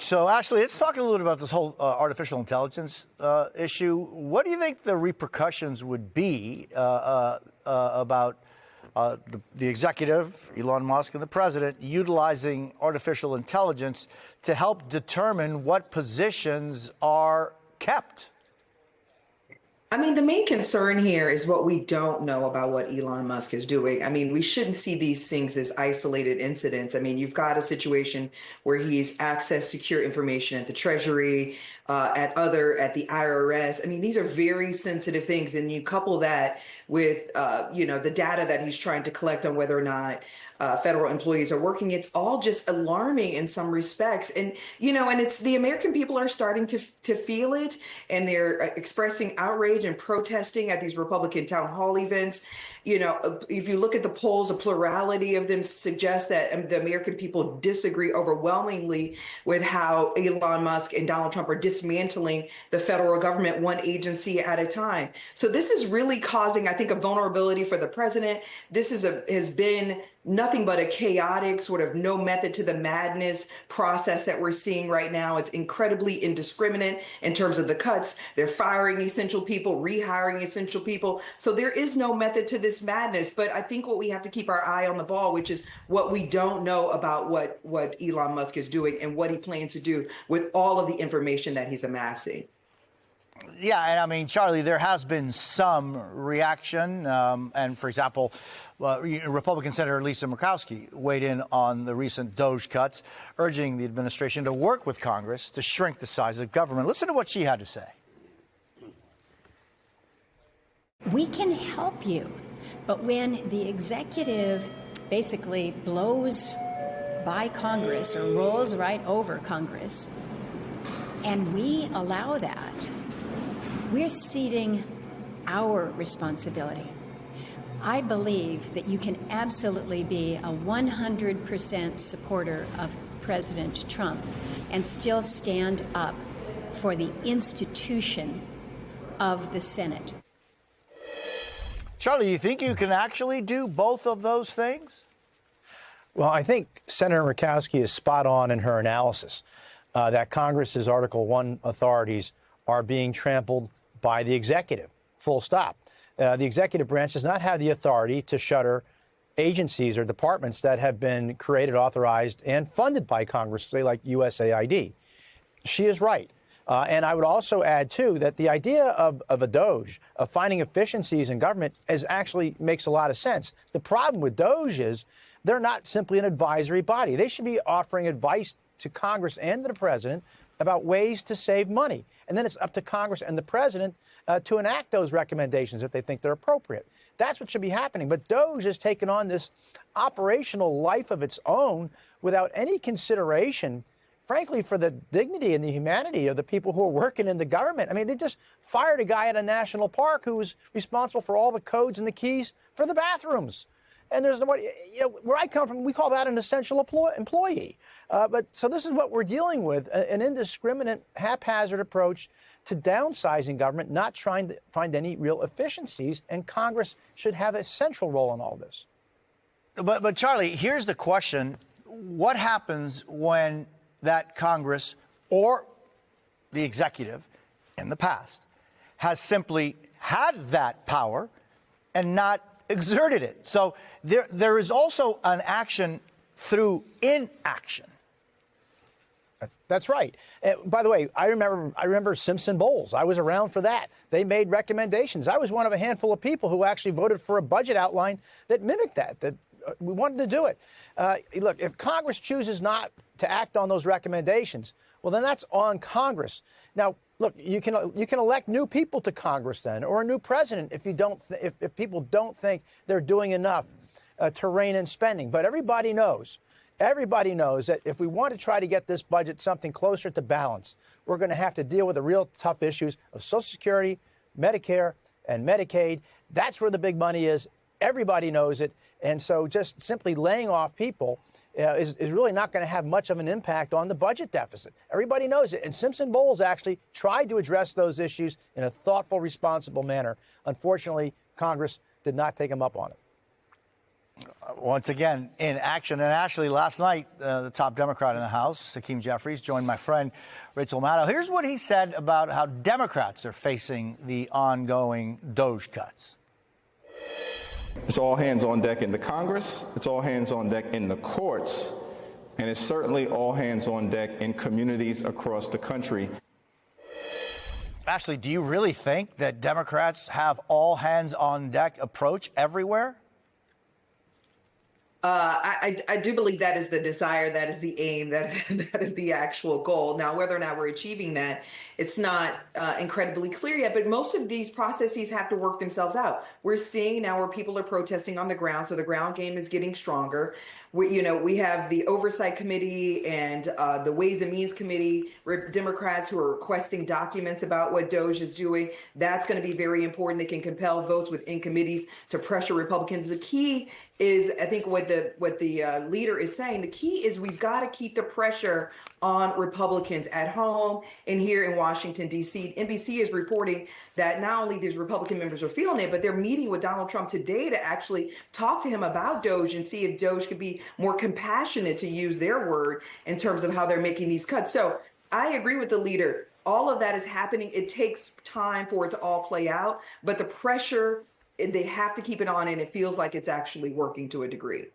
So, Ashley, let's talk a little bit about this whole artificial intelligence issue. What do you think the repercussions would be about the executive, Elon Musk, and the president utilizing artificial intelligence to help determine what positions are kept? I mean, the main concern here is what we don't know about what Elon Musk is doing. I mean, we shouldn't see these things as isolated incidents. I mean, you've got a situation where he's accessed secure information at the Treasury, at the IRS. I mean, these are very sensitive things. And you couple that with, the data that he's trying to collect on whether or not federal employees are working. It's all just alarming in some respects. And, and it's the American people are starting to feel it, and they're expressing outrage and protesting at these Republican town hall events. If you look at the polls, a plurality of them suggest that the American people disagree overwhelmingly with how Elon Musk and Donald Trump are dismantling the federal government one agency at a time. So this is really causing, I think, a vulnerability for the president. This has been nothing but a chaotic sort of no method to the madness process that we're seeing right now. It's incredibly indiscriminate in terms of the cuts. They're firing essential people, rehiring essential people. So there is no method to this madness. But I think what we have to keep our eye on the ball, which is what we don't know about what Elon Musk is doing and what he plans to do with all of the information that he's amassing. Yeah, and I mean, Charlie, there has been some reaction. And for example, Republican Senator Lisa Murkowski weighed in on the recent DOGE cuts, urging the administration to work with Congress to shrink the size of government. Listen to what she had to say. We can help you, but when the executive basically blows by Congress or rolls right over Congress, and we allow that, we're ceding our responsibility. I believe that you can absolutely be a 100% supporter of President Trump and still stand up for the institution of the Senate. Charlie, you think you can actually do both of those things? Well, I think Senator Murkowski is spot on in her analysis that Congress's Article 1 authorities are being trampled by the executive, full stop. The executive branch does not have the authority to shutter agencies or departments that have been created, authorized, and funded by Congress, say like USAID. She is right. And I would also add, too, that the idea of a DOGE, of finding efficiencies in government, actually makes a lot of sense. The problem with DOGE is they're not simply an advisory body. They should be offering advice to Congress and to the president about ways to save money. And then it's up to Congress and the president to enact those recommendations if they think they're appropriate. That's what should be happening. But DOGE has taken on this operational life of its own without any consideration, frankly, for the dignity and the humanity of the people who are working in the government. I mean, they just fired a guy at a national park who was responsible for all the codes and the keys for the bathrooms. And there's nobody, where I come from, we call that an essential employee. So this is what we're dealing with, an indiscriminate, haphazard approach to downsizing government, not trying to find any real efficiencies. And Congress should have a central role in all this. But Charlie, here's the question. What happens when that Congress or the executive in the past has simply had that power and not exerted it? So there is also an action through inaction. That's right. By the way, I remember Simpson Bowles. I was around for that. They made recommendations. I was one of a handful of people who actually voted for a budget outline that mimicked that we wanted to do it. Look, if Congress chooses not to act on those recommendations, well, then that's on Congress. Now, look, you can elect new people to Congress then, or a new president if if people don't think they're doing enough to rein in spending. But everybody knows that if we want to try to get this budget something closer to balance, we're going to have to deal with the real tough issues of Social Security, Medicare, and Medicaid. That's where the big money is. Everybody knows it. And so just simply laying off people is really not going to have much of an impact on the budget deficit. Everybody knows it. And Simpson Bowles actually tried to address those issues in a thoughtful, responsible manner. Unfortunately, Congress did not take him up on it. once again in action. And actually, last night, the top Democrat in the House, Hakeem Jeffries, joined my friend Rachel Maddow. Here's what he said about how Democrats are facing the ongoing DOJ cuts. It's all hands on deck in the Congress, it's all hands on deck in the courts, and it's certainly all hands on deck in communities across the country. Ashley, do you really think that Democrats have all hands on deck approach everywhere? I do believe that is the desire, that is the aim, that is the actual goal. Now, whether or not we're achieving that, it's not incredibly clear yet, but most of these processes have to work themselves out. We're seeing now where people are protesting on the ground, so the ground game is getting stronger. We have the Oversight Committee and the Ways and Means Committee, Democrats who are requesting documents about what DOJ is doing. That's going to be very important. They can compel votes within committees to pressure Republicans. The key is, I think what the leader is saying, the key is we've got to keep the pressure on Republicans at home and here in Washington, D.C. NBC is reporting that not only these Republican members are feeling it, but they're meeting with Donald Trump today to actually talk to him about DOJ and see if DOJ could be more compassionate, to use their word, in terms of how they're making these cuts. So I agree with the leader. All of that is happening. It takes time for it to all play out, but the pressure, they have to keep it on, and it feels like it's actually working to a degree.